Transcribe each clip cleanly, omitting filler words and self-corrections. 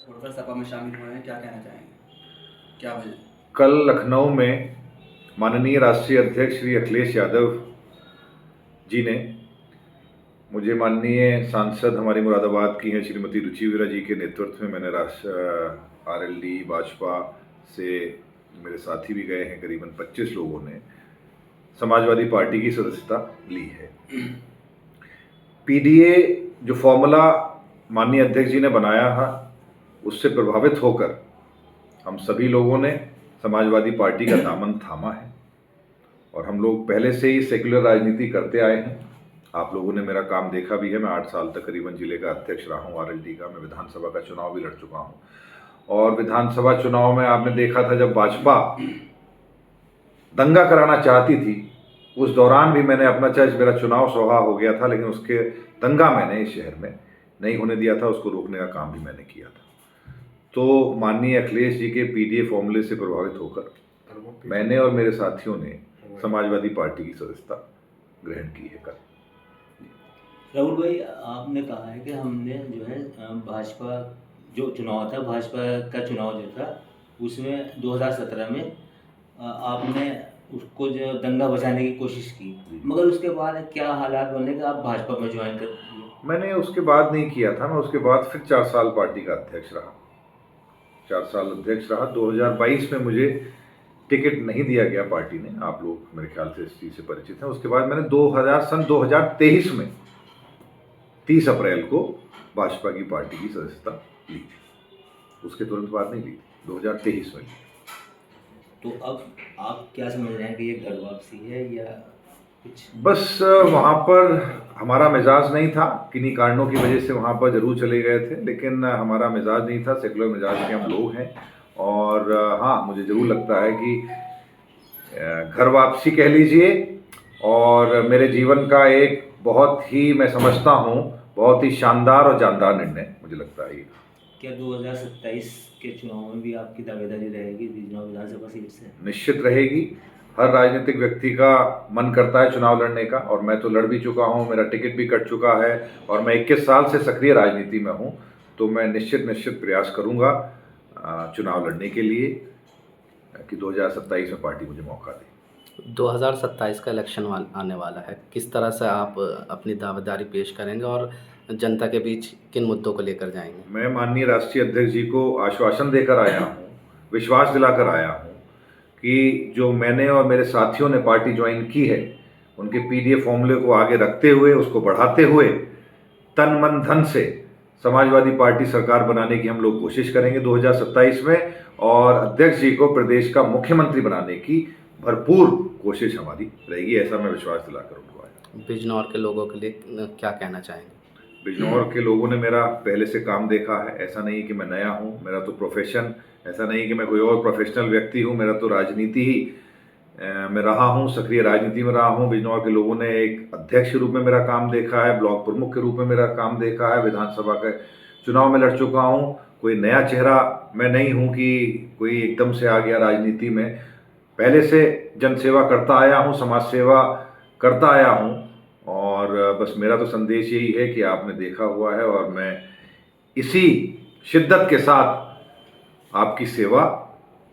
छोड़कर सपा में शामिल हुए हैं, क्या कहना चाहेंगे? क्या वजह? कल लखनऊ में माननीय राष्ट्रीय अध्यक्ष श्री अखिलेश यादव जी ने मुझे माननीय सांसद हमारी मुरादाबाद की हैं श्रीमती रुचि वीरा जी के नेतृत्व में मैंने आरएलडी भाजपा से मेरे साथी भी गए हैं, करीबन 25 लोगों ने समाजवादी पार्टी की सदस्यता ली है। पीडीए जो फॉर्मूला माननीय अध्यक्ष जी ने बनाया है उससे प्रभावित होकर हम सभी लोगों ने समाजवादी पार्टी का दामन थामा है और हम लोग पहले से ही सेक्युलर राजनीति करते आए हैं। आप लोगों ने मेरा काम देखा भी है। मैं 8 साल तक करीबन जिले का अध्यक्ष रहा हूँ आरएलडी का। मैं विधानसभा का चुनाव भी लड़ चुका हूँ और विधानसभा चुनाव में आपने देखा था जब भाजपा दंगा कराना चाहती थी उस दौरान भी मैंने अपना, चाहे मेरा चुनाव सौहा हो गया था लेकिन उसके दंगा मैंने इस शहर में नहीं होने दिया था, उसको रोकने का काम भी मैंने किया था। तो माननीय अखिलेश जी के पीडीए फॉर्मूले से प्रभावित होकर मैंने और मेरे साथियों ने समाजवादी पार्टी की सदस्यता ग्रहण की है कल। राहुल भाई, आपने कहा है कि हमने जो है भाजपा जो चुनाव था, भाजपा का चुनाव जो था उसमें 2017 में आपने उसको जो दंगा बचाने की कोशिश की, मगर उसके बाद क्या हालात बने कि आप भाजपा में ज्वाइन कर दिए? मैंने उसके बाद नहीं किया था। मैं उसके बाद फिर 4 साल पार्टी का अध्यक्ष रहा। 4 साल अध्यक्ष रहा। 2022 में मुझे टिकट नहीं दिया गया पार्टी ने। आप लोग मेरे ख्याल से इस चीज़ से परिचित हैं। उसके बाद मैंने 2023 में 30 अप्रैल को भाजपा की पार्टी की सदस्यता ली थी। उसके तुरंत बाद नहीं ली थी, 2023 में ली। तो अब आप क्या समझ रहे हैं कि ये घर वापसी है या कुछ? बस वहाँ पर हमारा मिजाज नहीं था, किन्हीं कारणों की वजह से वहाँ पर जरूर चले गए थे, लेकिन हमारा मिजाज नहीं था। सेकुलर मिजाज के हम लोग हैं और हाँ, मुझे ज़रूर लगता है कि घर वापसी कह लीजिए और मेरे जीवन का एक बहुत ही, मैं समझता हूँ, बहुत ही शानदार और जानदार निर्णय मुझे लगता है। क्या 2027 के चुनाव में भी आपकी दावेदारी रहेगी बिजनौर विधानसभा सीट से? निश्चित रहेगी। हर राजनीतिक व्यक्ति का मन करता है चुनाव लड़ने का और मैं तो लड़ भी चुका हूँ, मेरा टिकट भी कट चुका है और मैं 21 साल से सक्रिय राजनीति में हूँ। तो मैं निश्चित प्रयास करूँगा चुनाव लड़ने के लिए कि 2027 में पार्टी मुझे मौका दे। 2027 का इलेक्शन आने वाला है, किस तरह से आप अपनी दावेदारी पेश करेंगे और जनता के बीच किन मुद्दों को लेकर जाएंगे? मैं माननीय राष्ट्रीय अध्यक्ष जी को आश्वासन देकर आया हूँ, विश्वास दिलाकर आया हूँ कि जो मैंने और मेरे साथियों ने पार्टी ज्वाइन की है उनके पीडीए फॉर्मूले को आगे रखते हुए, उसको बढ़ाते हुए तन मन धन से समाजवादी पार्टी सरकार बनाने की हम लोग कोशिश करेंगे 2027 में और अध्यक्ष जी को प्रदेश का मुख्यमंत्री बनाने की भरपूर कोशिश हमारी रहेगी, ऐसा मैं विश्वास दिलाकर उनको आया। बिजनौर के लोगों के लिए क्या कहना चाहेंगे? बिजनौर के लोगों ने मेरा पहले से काम देखा है। ऐसा नहीं कि मैं नया हूँ, मेरा तो प्रोफेशन, ऐसा नहीं कि मैं कोई और प्रोफेशनल व्यक्ति हूँ, मेरा तो राजनीति ही मैं रहा हूँ, सक्रिय राजनीति में रहा हूँ। बिजनौर के लोगों ने एक अध्यक्ष के रूप में मेरा काम देखा है, ब्लॉक प्रमुख के रूप में मेरा काम देखा है, विधानसभा के चुनाव में लड़ चुका हूँ। कोई नया चेहरा मैं नहीं हूँ कि कोई एकदम से आ गया राजनीति में। पहले से जनसेवा करता आया हूँ, समाज सेवा करता आया हूँ और बस मेरा तो संदेश यही है कि आपने देखा हुआ है और मैं इसी शिद्दत के साथ आपकी सेवा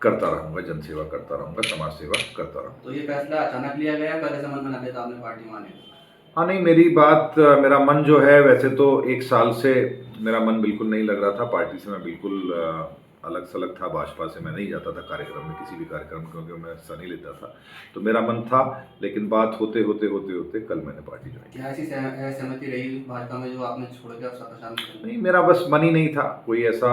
करता रहूँगा, जनसेवा करता रहूँगा, समाज सेवा करता रहूँगा। तो ये फैसला अचानक लिया गया, पहले से मन बना लिया था आपने पार्टी में आने का? हाँ नहीं, मेरा मन जो है, वैसे तो 1 साल से मेरा मन बिल्कुल नहीं लग रहा था पार्टी से। मैं बिल्कुल अलग थलग था भाजपा से। मैं नहीं जाता था कार्यक्रम में, किसी भी कार्यक्रम, क्योंकि मैं हिस्सा नहीं लेता था। तो मेरा मन था, लेकिन बात होते कल मैंने पार्टी ज्वाइन की। क्या ऐसी सहमति रही भाजपा में जो आपने छोड़ के सपा शामिल? नहीं, मेरा बस मन ही नहीं था। कोई ऐसा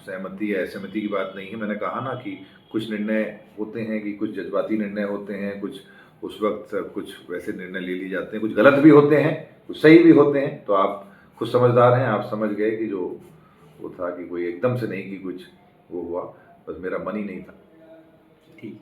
सहमति या असहमति की बात नहीं है। मैंने कहा ना कि कुछ निर्णय होते हैं कि कुछ जज्बाती निर्णय होते हैं, कुछ उस वक्त कुछ वैसे निर्णय ले लिए जाते हैं, कुछ गलत भी होते हैं, कुछ सही भी होते हैं। तो आप खुद समझदार हैं, आप समझ गए कि जो वो था कि कोई एकदम से नहीं कि कुछ वो हुआ, बस मेरा मन ही नहीं था। ठीक।